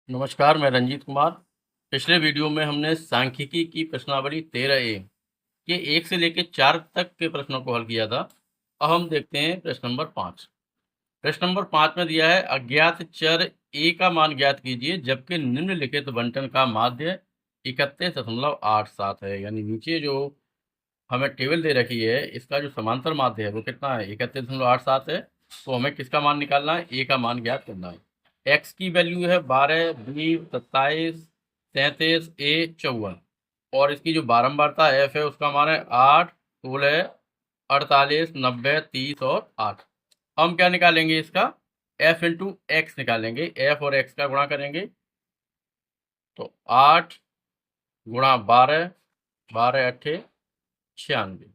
नमस्कार, मैं रंजीत कुमार। पिछले वीडियो में हमने सांख्यिकी की प्रश्नावली 13A के 1 से लेकर 4 तक के प्रश्नों को हल किया था। अब हम देखते हैं प्रश्न नंबर 5। प्रश्न नंबर 5 में दिया है अज्ञात चर a का मान ज्ञात कीजिए जबकि निम्नलिखित बंटन का माध्य 31.87 है। यानी नीचे जो हमें टेबल दे रखी है इसका जो समांतर माध्य है वो कितना है, 31.87 है। तो हमें किसका मान निकालना है, a का मान ज्ञात करना है। x की वैल्यू है 12, b 27, 33, a 54 और इसकी जो बारंबारता f है उसका मान है 8, 16, 48, 90, 30 और 8। हम क्या निकालेंगे, इसका f इंटू एक्स निकालेंगे। f और x का गुणा करेंगे तो 8 गुणा 12, 12 अट्ठे 96,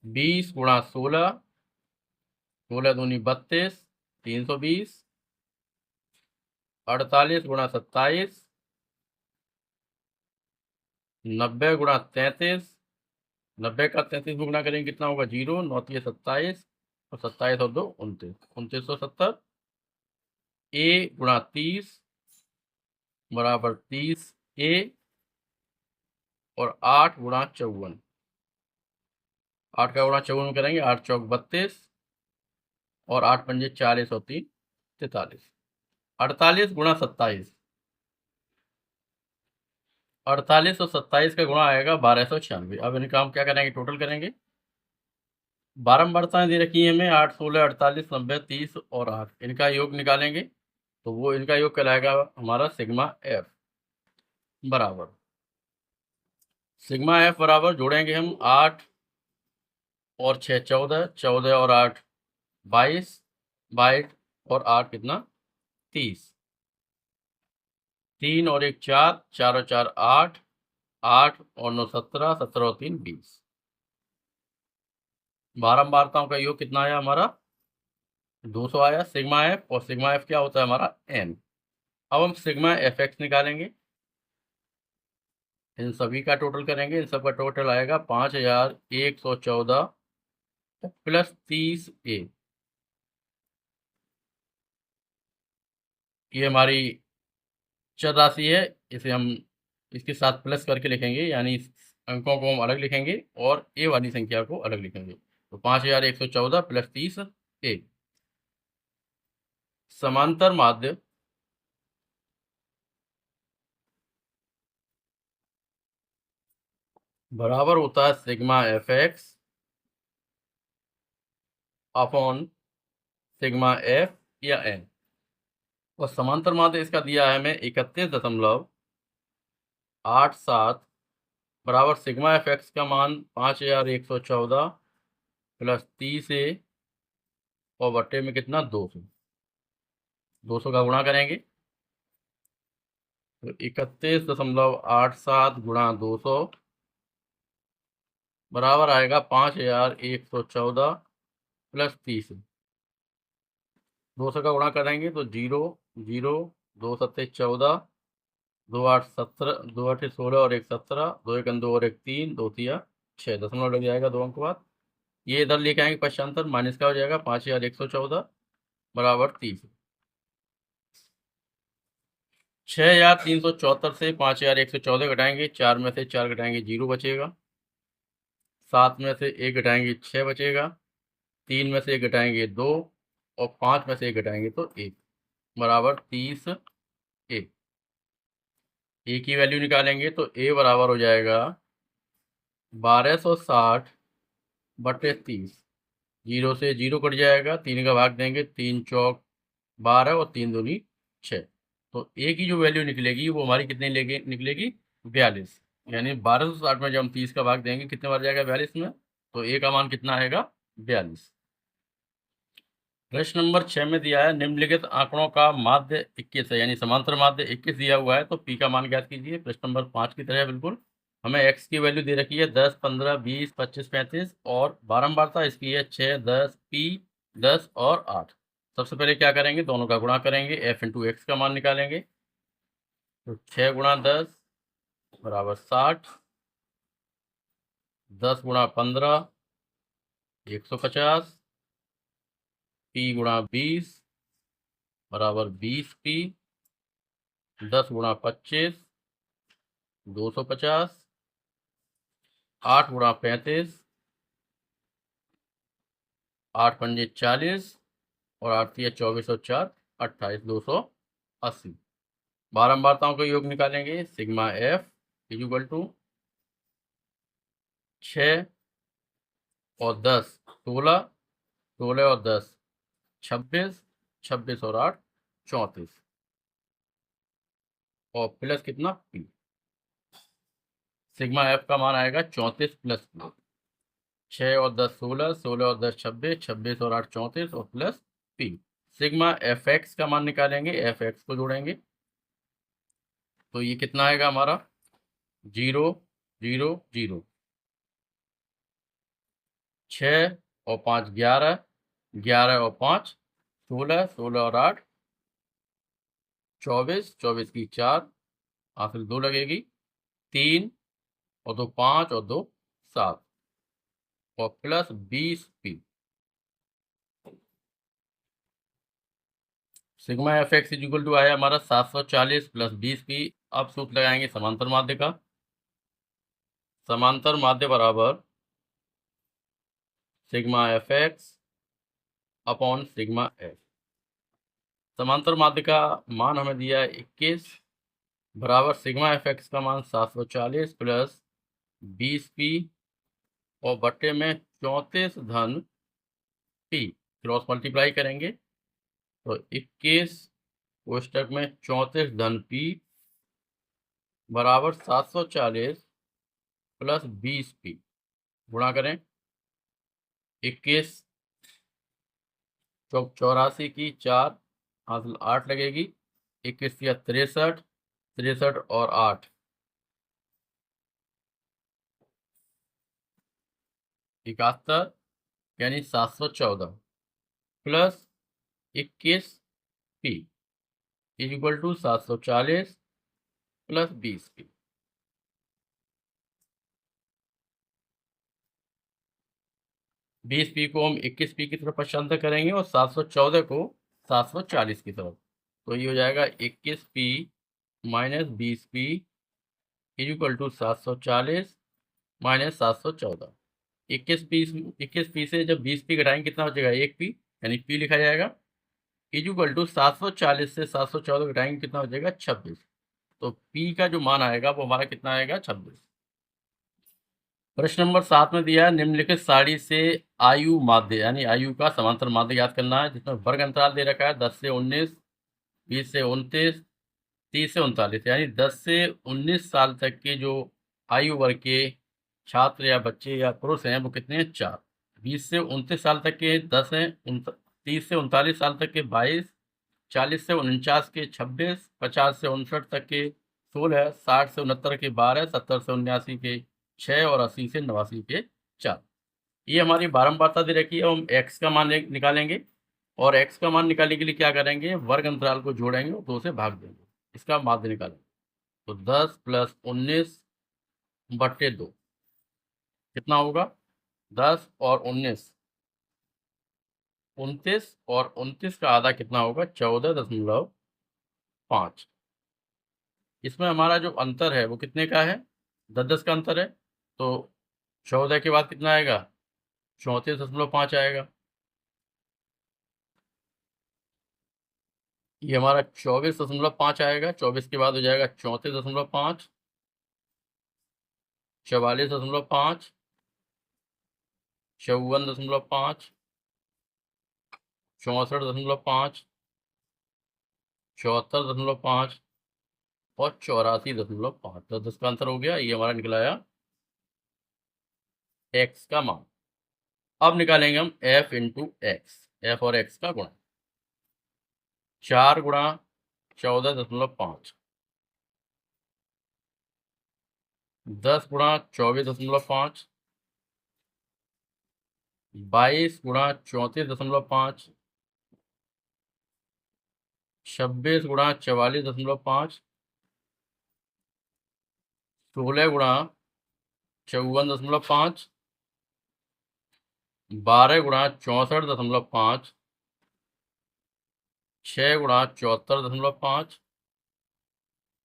20 गुणा 16, 16 दूनी 32, 320, 48 गुणा 27, 90 गुणा 33, 90 का 33 गुणा करेंगे कितना होगा, 0, 9 तिया 27 और 27 और 2 29, 2970। a गुणा 30 बराबर 30a और 8 गुणा 54, 8 का गुणा 54 में करेंगे, 8 चौक 32 और 8 पंजे 40 और 3 43। 48 गुणा 27, 48 और 27 का गुणा आएगा 1296। अब इनका हम क्या करेंगे, टोटल करेंगे। बारंबारताएं दे रखी है हमें 8, 16, 48, 90, 30 और 8। इनका योग निकालेंगे तो वो इनका योग कहलाएगा हमारा सिग्मा एफ बराबर। सिग्मा एफ बराबर जोड़ेंगे हम 8 और 6 14, 14 और 8 22, 22 और 8 कितना 30, 3 और 1 4, 4 और 4 8, 8 और 9 17, 17 और 3 20। बारंबारताओं का योग कितना आया हमारा 200 आया सिग्मा एफ, और सिग्मा एफ क्या होता है हमारा एन। अब हम सिग्मा एफ एक्स निकालेंगे, इन सभी का टोटल करेंगे। इन सब का टोटल आएगा 5114 प्लस 30a। ये हमारी चर राशि है, इसे हम इसके साथ प्लस करके लिखेंगे, यानी इस अंकों को हम अलग लिखेंगे और ए वाली संख्या को अलग लिखेंगे। तो 5114 प्लस 30a समांतर माध्य बराबर होता है sigma F x upon sigma F या एन। और समांतर माध्य इसका दिया है हमें 31.87 बराबर सिग्मा एफ एक्स का मान 5114 प्लस 30a और बट्टे में कितना 200, 200 का गुणा करेंगे तो 31.87 गुणा 200 बराबर आएगा 5114 प्लस 30। 200 का गुणा करेंगे तो 0, 0, 2 सत्ते 14, 2 8 17, 2 8 16 और 1 17, 2 1 2 और 1 3, 2 तिया 6, दशमलव लग जाएगा 2 अंक बाद। ये इधर लेके आएंगे पश्चांतर, माइनस का हो जाएगा 5114 बराबर 30। 6374 से 5114 घटाएंगे, 4 में से 4 घटाएंगे 0 बचेगा, 7 में से 1 घटाएंगे 6 बचेगा, 3 में से 1 घटाएंगे 2 और 5 में से 1 घटाएंगे तो 1 बराबर 30a। ए की वैल्यू निकालेंगे तो ए बराबर हो जाएगा 1260 बटे 30। 0 से 0 कट जाएगा, 3 का भाग देंगे, 3 चौक 12 और 3 दूनी 6। तो ए की जो वैल्यू निकलेगी वो हमारी कितनी निकलेगी 42। यानी 1260 में जब हम 30 का भाग देंगे कितने बार जाएगा 42 में, तो ए का मान कितना आएगा 42। प्रश्न नंबर 6 में दिया है निम्नलिखित आंकड़ों का माध्य 21 है, यानी समांतर माध्य 21 दिया हुआ है, तो पी का मान ज्ञात कीजिए। प्रश्न नंबर 5 की तरह बिल्कुल हमें x की वैल्यू दे रखी है 10, 15, 20, 25, 35 और बारंबारता इसकी है 6, 10, p 10 और 8। सबसे पहले क्या करेंगे, दोनों का गुणा करेंगे, f इंटू एक्स का मान निकालेंगे तो 6 गुणा 10 बराबर 60, 10 गुणा 15 150, p गुणा 20 बराबर 20p, 10 गुणा 25 250, 8 गुणा 35 8 पंजे 40 और 8 तिया 24 और 4 28 280। बारंबारताओं का योग निकालेंगे। सिग्मा एफ इक्वल टू 6 और 10 16, 16 और 10 26, 26 और 8 34 और प्लस कितना पी। सिग्मा एफ का मान आएगा 34 प्लस पी। 6 और 10 16, 16 और 10 26, 26 और 8 34 और plus P. Sigma F x का मान निकालेंगे। एफ एक्स को जोड़ेंगे तो ये कितना आएगा हमारा 0 0 0। 6 और 5 11, 11 और 5 16, 16 और 8 24, 24 की 4 हासिल 2 लगेगी 3 और 2 5 और 2 7 और plus 20p। Sigma F X equal to आया हमारा 740 प्लस 20p। अब सूत्र लगाएंगे समांतर माध्य का। समांतर माध्य बराबर sigma F x upon sigma F. समांतर माध्य का मान हमें दिया है 21 बराबर सिग्मा एफ एक्स का मान 740 प्लस 20p और बट्टे में 34 धन p। क्रॉस मल्टीप्लाई करेंगे तो 21 कोष्टक में 34 धन p बराबर 740 प्लस 20p। गुणा करें 21 84 की 4 हासिल 8 लगेगी 21 या 63, 63 और 8 71 यानी 714 plus 21p equal to 740 plus 20p। 20p को हम 21p की तरफ पक्षांतर करेंगे और 714 को 740 की तरफ। तो ये हो जाएगा 21p minus 20p equal to 740 minus 714। 21p से जब 20p घटाएंगे कितना हो जाएगा 1p यानी p लिखा जाएगा इक्वल टू 740 से 714 घटाएंगे कितना हो जाएगा 26। तो p का जो मान आएगा वो हमारा कितना आएगा 26। प्रश्न नंबर 7 में दिया है निम्नलिखित सारणी से आयु माध्य यानी आयु का समांतर माध्य याद करना है जिसमें वर्ग अंतराल दे रखा है 10 से 19, 20 से 29, 30 से 39 यानी 10 से 19 साल तक के जो आयु वर्ग के छात्र या बच्चे या पुरुष हैं वो कितने हैं 4। 20 से 29 साल तक के 10 हैं, 30 से 39 साल तक के 22, 40 से 49 के 26, 50 से 59 तक के 16, 60 से 69 के 12, 70 से 79 के 6 और 80 से 89 के 4। ये हमारी बारंबारता दे रखी है। हम x का मान निकालेंगे और x का मान निकालने के लिए क्या करेंगे वर्ग अंतराल को जोड़ेंगे और 2 से भाग देंगे। इसका माध्य निकालेंगे तो 10 प्लस 19 बट्टे 2 कितना होगा 10 और 19 29 और 29 का आधा कितना होगा 14.5। इसमें हमारा जो अंतर है वो कितने का है 10 का अंतर है तो 14 के बाद कितना आएगा 34.5 आएगा। ये हमारा 24.5 आएगा। 24 के बाद हो जाएगा 34.5, 44.5, 54.5, 64.5, 74.5 और 84.5। 10 का अंतर हो गया। ये हमारा निकलाया x का मान। अब निकालेंगे हम f इंटू एक्स। f और x का गुणा 4 गुणा 14.5, 10 गुणा 24.5, 22 गुणा 34.5, 26 गुणा 44.5, 16 गुणा 54.5, 12 गुणा 64.5, 6 गुणा 74.5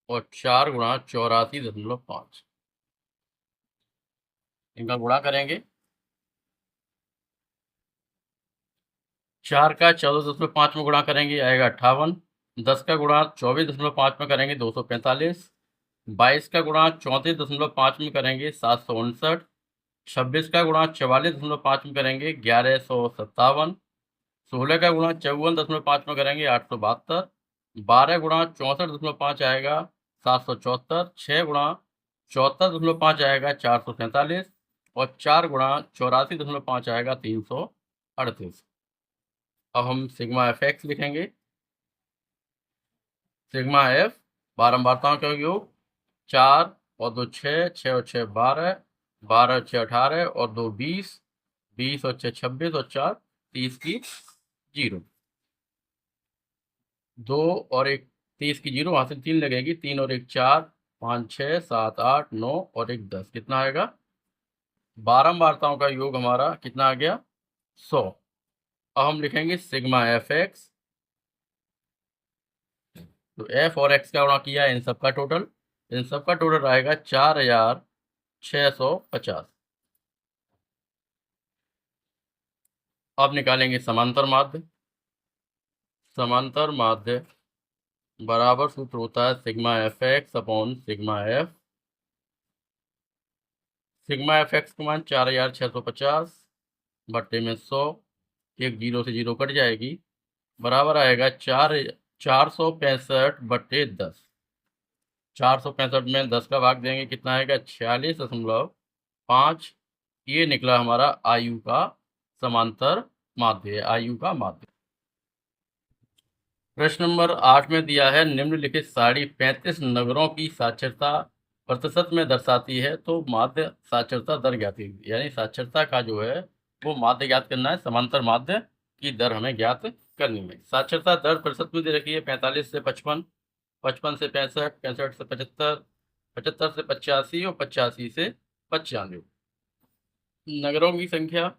और 4 गुणा 84.5। इनका गुणा करेंगे। 4 का 14.5 में गुणा करेंगे आएगा 58। 10 का गुणा 24.5 में करेंगे 245। 22 का गुणा 34.5 में करेंगे 759। 26 का गुणा 44.5 में करेंगे 1157। 16 का गुणा 54.5 में करेंगे 872। 12 गुणा 64.5 आएगा 774। 6 गुणा 74.5 आएगा 447 और 4 गुणा 84.5 आएगा 338। अब हम सिग्मा एफ एक्स लिखेंगे। सिग्मा एफ बारंबारताओं का योग 4 और 2 6, 6 और 6 12, 12 और 6 18 और 2 20, 20 और 6 26 और 4 30 की 0। 2 और 1 30 की 0, वहाँ से 3 लगेगी। 3 और 1 4, 5 6 7 8 9 और 1 10। कितना आएगा? बारंबारताओं का योग हमारा कितना आ गया? 100। अब हम लिखेंगे सिग्मा एफ एक्स। तो एफ और एक्स का गुणा किया इन सब का टोटल। इन सब का टोटल आएगा 4650। अब निकालेंगे समांतर माध्य। समांतर माध्य बराबर सूत्र होता है sigma F x upon sigma F. Sigma F x का मान 4650 बट्टे में 100। एक 0 से 0 कट जाएगी, बराबर आएगा 465 बट्टे 10। 465 में 10 का भाग देंगे, कितना आएगा? 46.5। ये निकला हमारा आयु का समांतर माध्य, आयु का माध्य। प्रश्न नंबर 8 में दिया है निम्नलिखित सारणी 35 नगरों की साक्षरता प्रतिशत में दर्शाती है, तो माध्य साक्षरता दर ज्ञात कीजिए। यानी साक्षरता का जो है वो माध्य ज्ञात करना है, समांतर माध्य की दर हमें ज्ञात करनी है। साक्षरता दर प्रतिशत में दे रखी है 45 से 55, 55 से 65, 65 से 75, 75 से 85 और 85 से 95। नगरों की संख्या,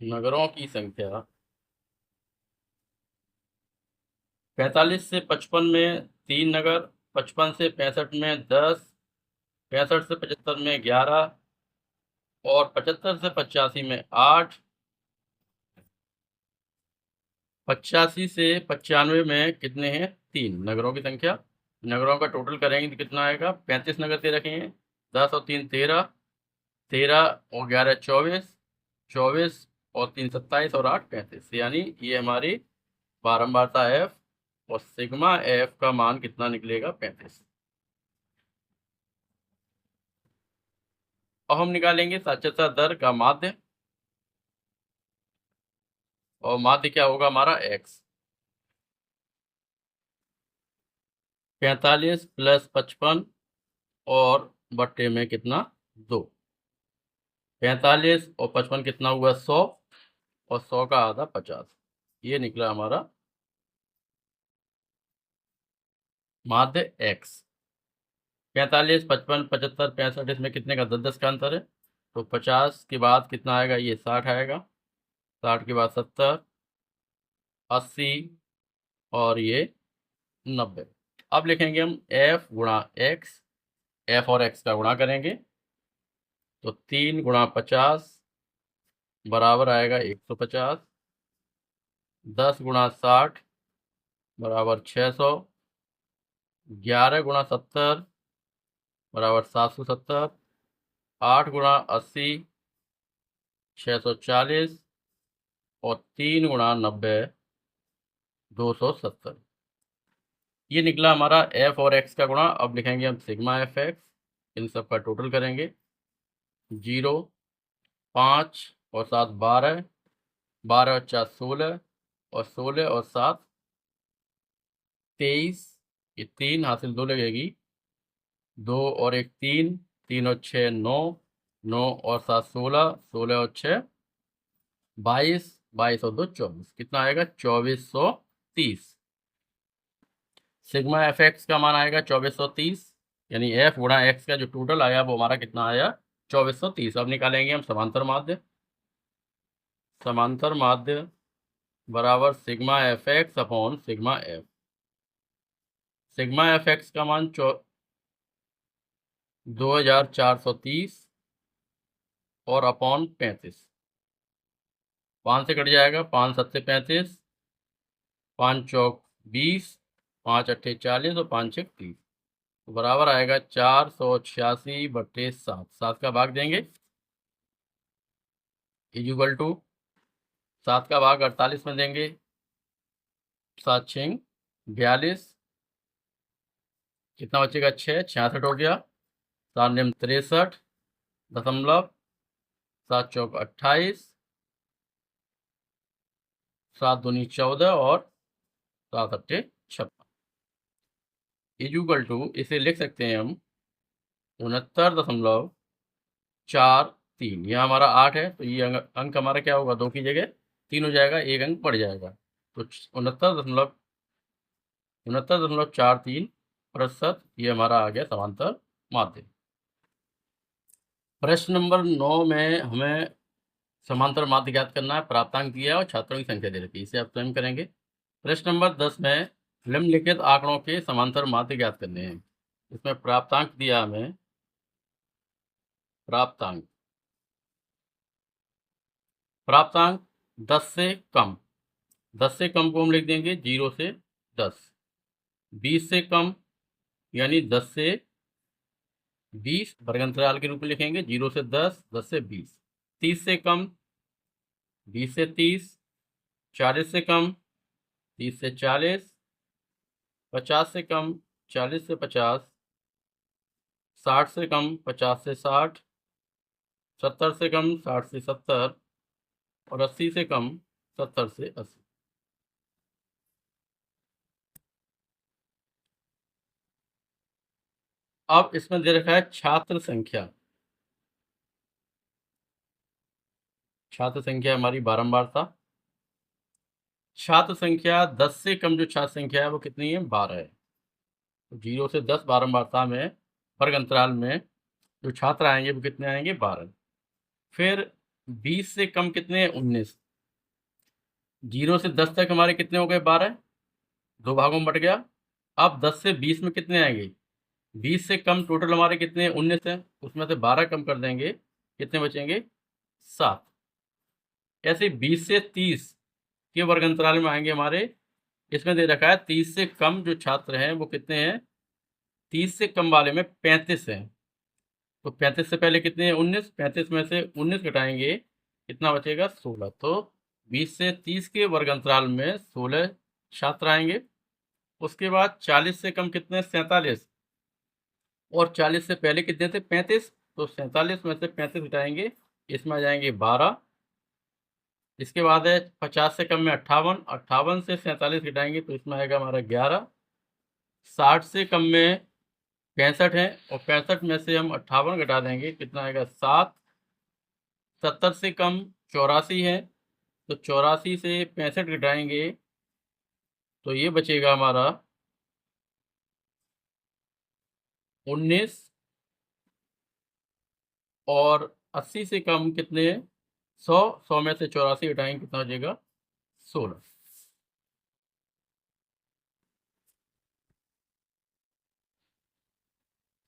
नगरों की संख्या 45 से 55 में 3 नगर, 55 से 65 में 10, 65 से 75 में 11 और 75 से 85 में 8, 85 से 95 में कितने हैं? 3 नगरों की संख्या। नगरों का टोटल करेंगे तो कितना आएगा? 35 नगर दे रखे हैं, 10 और 3 13, 13 और 11 24, 24 और 3 27 और 8 35। यानी ये हमारी बारंबारता एफ और सिग्मा एफ का मान कितना निकलेगा? 35। अब हम निकालेंगे साक्षरता दर का माध्य, और माध्य क्या होगा हमारा? x। 45 प्लस 55 और बट्टे में कितना? 2। 45 और 55 कितना हुआ? 100 और 100 का आधा 50। ये निकला हमारा माध्य x। 45 55 75 65 इसमें कितने का? 10 10 का अंतर है, तो 50 के बाद कितना आएगा? ये 60 आएगा। 60 के बाद 70, 80 और ये 90। अब लिखेंगे हम f गुणा x। f और x का गुणा करेंगे तो 3 गुणा 50 बराबर आएगा 150। 10 गुणा 60 बराबर 600। 11 गुणा 70 बराबर 770। 8 गुणा 80 640 और 3 गुणा 90 270। ये निकला हमारा f और x का गुणा। अब लिखेंगे हम सिग्मा एफ एक्स। इन सब का टोटल करेंगे। 0, 5 और 7 12, 12 और 4 16 और 16 और 7 23। ये 3 हासिल 2 लगेगी, 2 और 1 3, 3 और 6 9, 9 और 7 16, 16 और 6 22, 22 और 2 24। कितना आएगा? 2430। सिग्मा एफ एक्स का मान आएगा 2430। यानी एफ गुणा एक्स का जो टोटल आया वो हमारा कितना आया? 2430। अब निकालेंगे हम समांतर माध्य। समांतर माध्य बराबर sigma F x upon sigma F. Sigma F x का मान 2430 और अपॉन 35। 5 से कट जाएगा, 5 7 से 35, 5 चौक 20, 5 अट्ठे 40 और 5 छः 30। तो बराबर आएगा 486/7। 7 का भाग देंगे इक्वल टू 7 का भाग 48 में देंगे, 7 6 42, कितना बचेगा 6, 66 हो गया, 7 निम 63 दशमलव, 7 चौक 28, 7 दूनी 14 और 7 अट्ठे 56 इक्वल टू, इसे लिख सकते हैं हम 69.43। यह हमारा 8 है, तो ये अंक हमारा क्या होगा, 2 की जगह 3 हो जाएगा, एक अंक बढ़ जाएगा। तो 69.43%, ये हमारा आ गया समांतर माध्य। प्रश्न नंबर 9 में हमें समांतर माध्य ज्ञात करना है। प्राप्तांक दिया है और छात्रों की संख्या दे रखी है, इसे आप स्वयं करेंगे। प्रश्न नंबर 10 में निम्नलिखित आंकड़ों के समांतर माध्य ज्ञात करने हैं। इसमें प्राप्तांक दिया हमें, प्राप्तांक 10 से कम। 10 से कम को हम लिख देंगे 0 से 10। 20 से कम यानी 10 से 20 वर्गांतराल के रूप में लिखेंगे, 0 से 10, 10 से 20। 30 से कम 20 से 30। 40 से कम 30 से 40। 50 से कम 40 से 50। 60 से कम 50 से 60। 70 से कम 60 से 70 और 80 से कम 70 से 80। अब इसमें दे रखा है छात्र संख्या। छात्र संख्या हमारी बारंबारता। छात्र संख्या 10 से कम जो छात्र संख्या है वो कितनी है, 12 है। तो 0 से 10 बारंबारता में वर्ग अंतराल में जो छात्र आएंगे वो कितने आएंगे, 12। फिर 20 से कम कितने हैं, 19। 0 से 10 तक हमारे कितने हो गए, 12, दो भागों में बट गया। अब 10 से 20 में कितने आएंगे, 20 से कम टोटल हमारे कितने, 19 है, उसमें से 12 कम कर देंगे, कितने बचेंगे, 7। ऐसे 20 से 30 के वर्ग अंतराल में आएंगे हमारे। इसमें दे रखा है 30 से कम जो छात्र हैं वो कितने हैं, 30 से कम वाले में 35 हैं। तो 35 से पहले कितने हैं, 19। 35 में से 19 घटाएंगे, कितना बचेगा, 16। तो 20 से 30 के वर्ग अंतराल में 16 छात्र आएंगे। उसके बाद 40 से कम कितने, 47। और 40 से पहले कितने थे, 35। तो 47 में से 35 घटाएंगे, इसमें आ जाएंगे 12। इसके बाद है 50 से कम में 58। 58 से 47 घटाएंगे तो इसमें आएगा हमारा 11। 60 से कम में 65 है और 65 में से हम 58 घटा देंगे, कितना आएगा, 7। 70 से कम 84 है, तो 84 से 65 घटाएंगे तो ये बचेगा हमारा 19। और 80 से कम कितने, 100। 100 में से 84 घटाएंगे, कितना हो जाएगा, 16।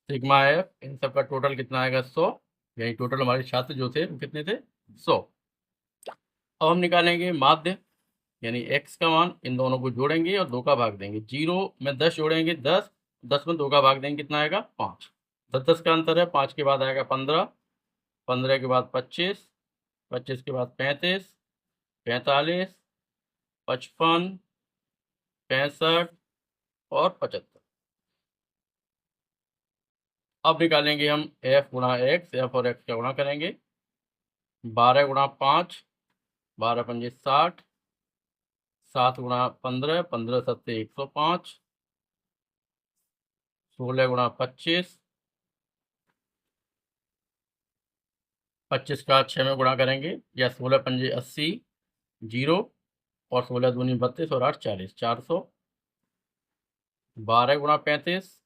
सिग्मा एफ इन सब का टोटल कितना आएगा, 100। यानी टोटल हमारे छात्र जो थे वो कितने थे, 100। अब हम निकालेंगे माध्य, यानी x का मान। इन दोनों को जोड़ेंगे और 2 का भाग देंगे। 0 में 10 जोड़ेंगे, 10। 10 में 2 का भाग देंगे, कितना आएगा, 5। 10 10 का अंतर है, 5 के बाद आएगा 15। 15 के बाद 25। 25 के बाद 35। 45। 55। 65 और 75। अब निकालेंगे हम f गुणा x। f और x का गुणा करेंगे, 12 गुणा 5, 12 पंजे 60। 7 गुणा 15, 15 सत्ते 105। 16 गुणा 25। 25 का 6 में गुणा करेंगे, या 16 पंजे 80, 0। और 16 दूनी 32 और 8 40, 400। 12 गुणा 35।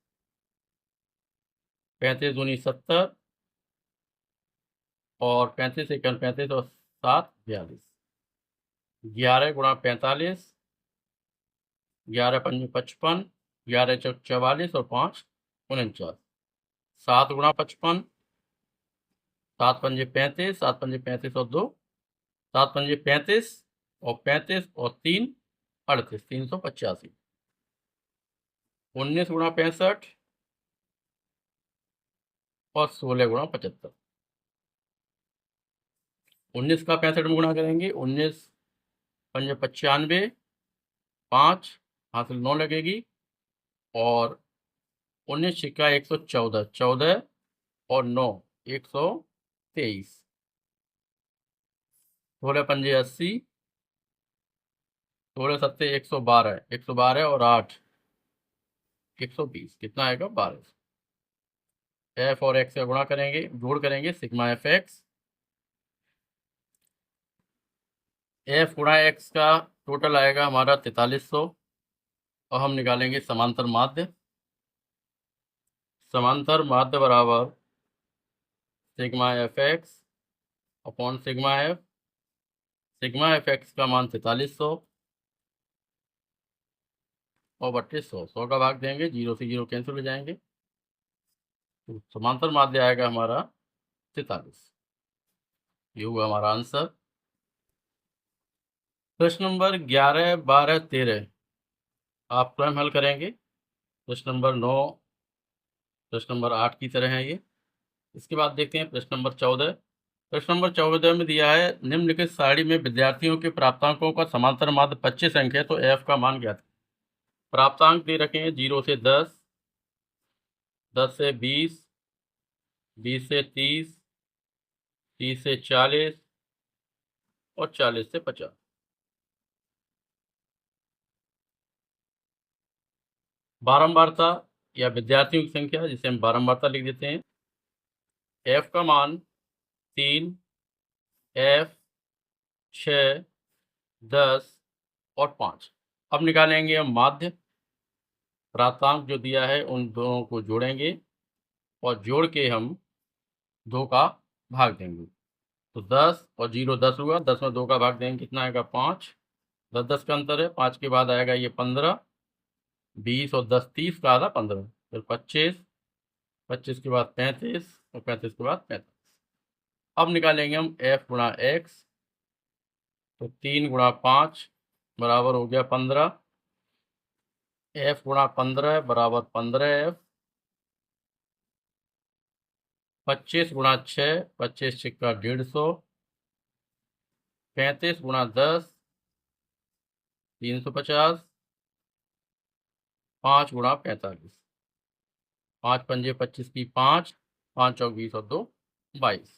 35 दूनी 70 और 35 एकम 35 और 7 42। 11 गुणा 45, 11 पंजे 55, 11 चौक 44 और 5 49। 7 गुणा 55, 7 पंजे 35, 7 पंजे 35 और 2, 7 पंजे 35 और 35 और 3 38, 385। 19 गुणा 65 और 16 गुणा 75। 19 का 65 में गुणा करेंगे, 19 पंजे 95, 5 हासिल 9 लगेगी और 19 छिक्का 114, 14 और 9 123। 16 पंजे 80, 16 सत्ते 112, 112 और 8 120, कितना आएगा 12। एफ और एक्स का गुणा करेंगे, जोड़ करेंगे, सिग्मा एफ एक्स। एफ गुणा एक्स का टोटल आएगा हमारा 4300 और हम निकालेंगे समांतर माध्य। समांतर माध्य बराबर sigma F x upon sigma F. Sigma F x का मान 4300 और बट्टे 100, 100 का भाग देंगे, 0 से 0 कैंसिल हो जाएंगे, तो समांतर माध्य आएगा हमारा 43। ये हुआ हमारा आंसर। प्रश्न नंबर 11, 12, 13 आप स्वयं हल करेंगे। प्रश्न नंबर 9, प्रश्न नंबर 8 की तरह है ये। इसके बाद देखते हैं प्रश्न नंबर 14। प्रश्न नंबर 14 में दिया है निम्नलिखित सारणी में विद्यार्थियों के प्राप्तांकों का समांतर माध्य 25 अंक है, तो एफ का मान ज्ञात। प्राप्तांक दे रखे हैं 0 से 10, 10 से 20, 20 से 30, 30 से 40 और 40 से 50। बारंबारता या विद्यार्थियों की संख्या, जिसे हम बारंबारता लिख देते हैं। एफ का मान 3, एफ 6, 10 और 5। अब निकालेंगे हम माध्य। प्राप्तांक जो दिया है उन दोनों को जोड़ेंगे और जोड़ के हम 2 का भाग देंगे, तो 10 और 0 10 हुआ, 10 में 2 का भाग देंगे, कितना आएगा 5। 10 10 का अंतर है, 5 के बाद आएगा ये 15, 20 और 10 30 का आधा 15, फिर 25, 25 के बाद 35 और 35 के बाद 35। अब निकालेंगे हम एफ गुणा एक्स, तो 3 गुणा 5 बराबर हो गया 15। एफ गुणा 15 बराबर 15 एफ। 25 गुणा 6, 25 छिक्का 150। 35 गुणा 10 350। 5 गुणा 45, 5 पंजे 25 की 5, 5 चौक 20 और 2 22।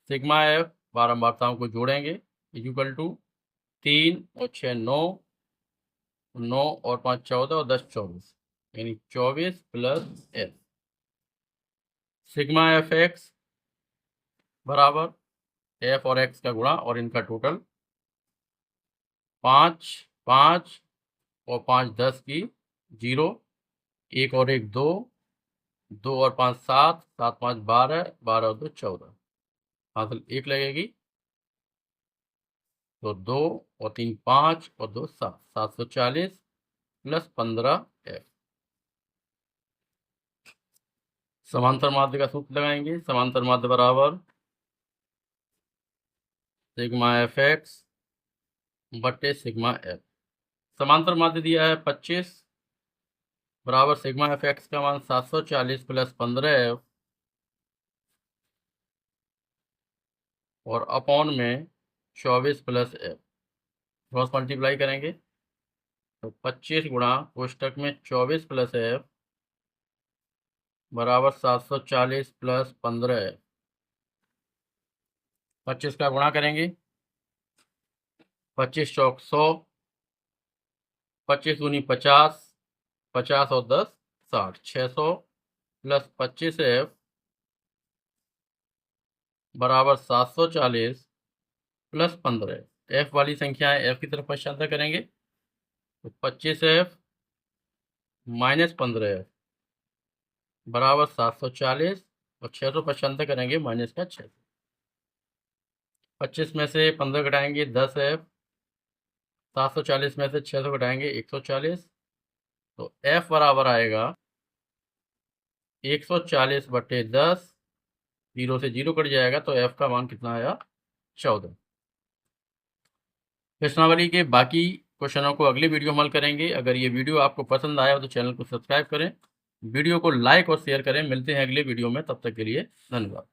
सिग्मा एफ बारंबारताओं को जोड़ेंगे, इक्वल टू 3 और 6 9, 9 और 5 14 और 10 24, यानी 24 plus F. Sigma F x बराबर एफ और एक्स का गुणा और इनका टोटल। 5 5 और 5 10 की 0, 1 और 1 2, 2 और 5 7, 7 5 12, 12 और 2 14, हासिल 1 लगेगी, तो 2 और 3 5 और 2 7, 740 प्लस 15 एफ। समांतर माध्य का सूत्र लगाएंगे। समांतर माध्य बराबर सिग्मा एफ एक्स बटे सिग्मा एफ। समांतर माध्य दिया है 25 बराबर सिग्मा एफ एक्स का मान 740 प्लस 15 एफ और अपॉन में 24 प्लस एफ। क्रॉस मल्टीप्लाई करेंगे, तो 25 गुणा कोष्टक में 24 प्लस एफ बराबर 740 प्लस 15 एफ। 25 का गुणा करेंगे, 25 चौक 100, 25 दूनी 50, 50 और 10 60, 600 प्लस 25 एफ बराबर 740 प्लस 15। एफ वाली संख्या है, एफ की तरफ पश्चांतर करेंगे, तो 25 एफ माइनस 15 एफ बराबर 740 और 600 पश्चांतर करेंगे माइनस का 600। 25 में से 15 घटाएंगे 10 एफ, 740 में से 600 घटाएंगे 140, तो एफ बराबर आएगा 140/10। 0 से 0 कट जाएगा तो एफ का मान कितना आया? 14। प्रश्नावली के बाकी क्वेश्चनों को अगली वीडियो में हल करेंगे। अगर ये वीडियो आपको पसंद आया हो तो चैनल को सब्सक्राइब करें, वीडियो को लाइक और शेयर करें। मिलते हैं अगले वीडियो में, तब तक के लिए धन्यवाद।